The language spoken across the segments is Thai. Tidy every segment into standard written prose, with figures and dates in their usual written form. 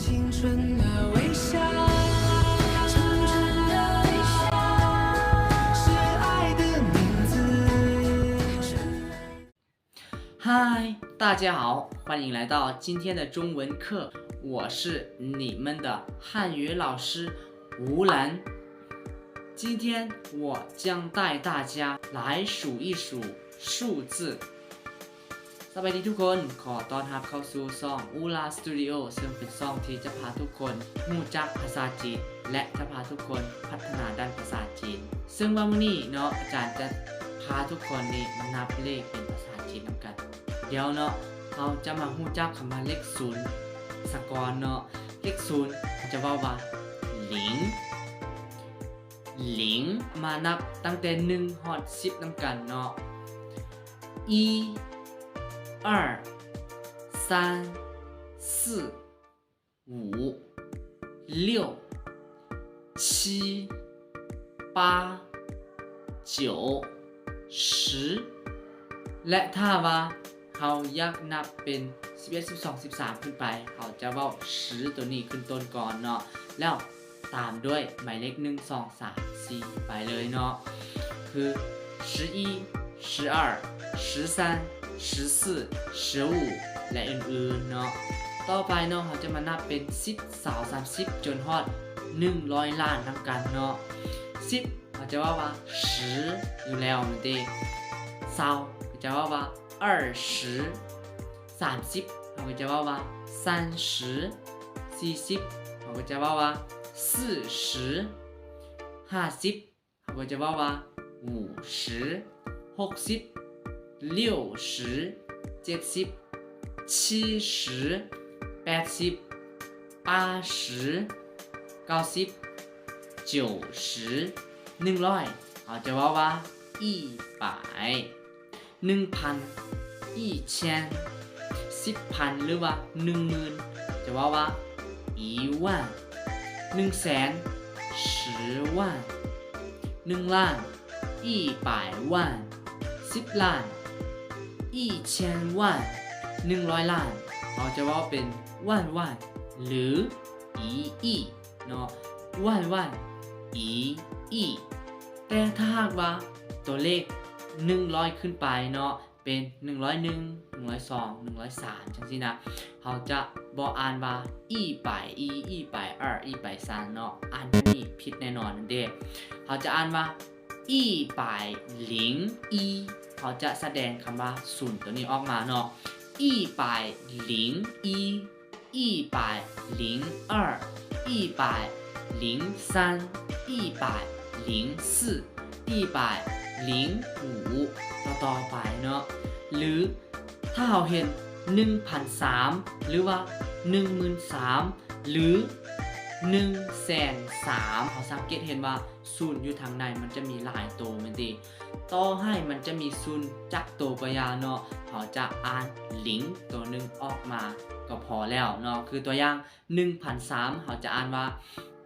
青春的微笑，是爱的名字。嗨，大家好，欢迎来到今天的中文课，我是你们的汉语老师吴兰。今天我将带大家来数一数数字สวัสดีทุกคนขอต้อนรับเข้าสู่ช่องอูลาสตูดิโอซึ่งเป็นช่องที่จะพาทุกคนรู้จักภาษาจีนและจะพาทุกคนพัฒนาด้านภาษาจีนซึ่งวันนี้เนาะอาจารย์จะพาทุกคนนี่มานับเลขเป็นภาษาจีนนำกันเดี๋ยวเนาะเราจะมารู้จักคำว่าเลขศูนย์สกอร์เนาะเลขศูนย์จะว่าหลิงมานับตั้งแต่1ฮอด10นำกันเนาะ1 2 3 4 5 6 7 8 9 10และถ้าว่าเขาอยากนับเป็น11 12 13ขึ้นไปเขาจะเว้า10ตัวนี้ขึ้นต้นก่อนเนาะแล้วตามด้วยหมายเลข1 2 3 4ไปเลยเนาะคือ11 12 13 14 15และอื่นๆเนาะต่อไปเนาะเขาจะมานับเป็น10 20 30จนฮอด100ล้านนำกันเนาะ10เขาจะว่า10อยู่แล้วมันดิ20เขาจะว่า20 30เขาจะว่า30 40เขาจะว่า40 50เขาจะว่า50 60 60 70 70 80 80 90 90 100เขาจะว่า100 1,000 1000 10,000หรือว่า10,000จะว่า1万100,000 10万1ล้าน100万10ล้าน1000万100ล้านเขาจะว่าเป็นว่านหรืออีเนาะว่านอีแต่ถ้าหากว่าตัวเลข100ขึ้นไปเนาะเป็น101 102 103จังซี่นะเขาจะบ่อ่านว่าอีไป2อีไป3เนาะอ่านแบบนี้ผิดแน่นอนนั่นเด้เขาจะอ่านว่าอีไป0อีเขาจะแสดงคำว่า0ตัวนี้ออกมาเนาะอีไป0อีไป02อีไป03อีไป04อีไป05ต่อไปเนาะหรือถ้าเราเห็น 1,300 หรือว่า 13,000 หรือ 103,000เขาสังเกตเห็นว่าศูนย์อยู่ทางในมันจะมีหลายตัวมันดีต่อให้มันจะมีศูนย์จักตัวก็ยาวเนาะเขาจะอ่านหลิงตัวหนึ่งออกมาก็พอแล้วเนาะคือตัวอย่าง 1,300 เขาจะอ่านว่า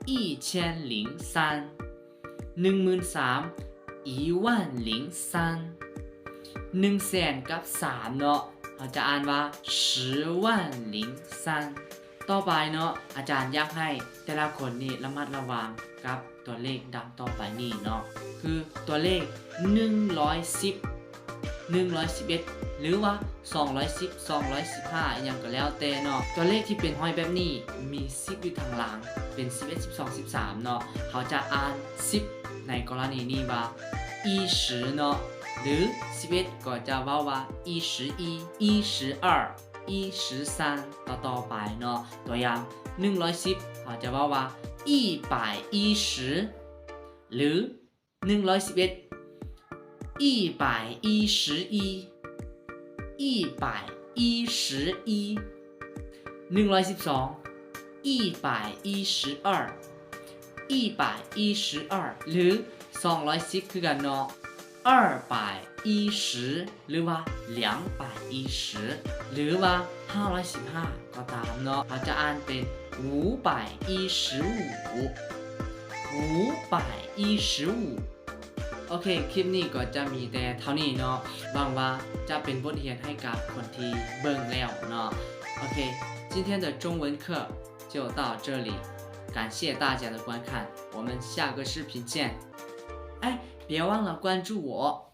1003 13,0001,003 100,000กับ3เนาะเขาจะอ่านว่า10,003ต่อไปเนาะอาจารย์อยากให้แต่ละคนนี่ระมัดระวังกับตัวเลขดังต่อไปนี่เนาะคือตัวเลข110 111หรือว่า210 215อย่างก็แล้วแต่เนาะตัวเลขที่เป็นห้อยแบบนี้มี10อยู่ทางหลังเป็น11 12 13เนาะเขาจะอ่าน10ในกรณีนี้ว่า10เนาะหรือ11ก็จะว่า11 12 13ต่อไปเนาะตัวอย่าง110เขาจะว่า110หรือ111 111 112 112 112หรือ210คือกันเนาะ210หรือว่า210หรือว่า515ก็ตามเนาะเขาจะอ่านเป็น515โอเคคลิปนี้ก็จะมีแต่เท่านี้เนาะหวังว่าจะเป็นบทเรียนให้กับคนที่เบิ่งแล้วเนาะโอเค今天的中文课就就到这里，感谢大家的观看，我们下个视频见。哎，别忘了关注我。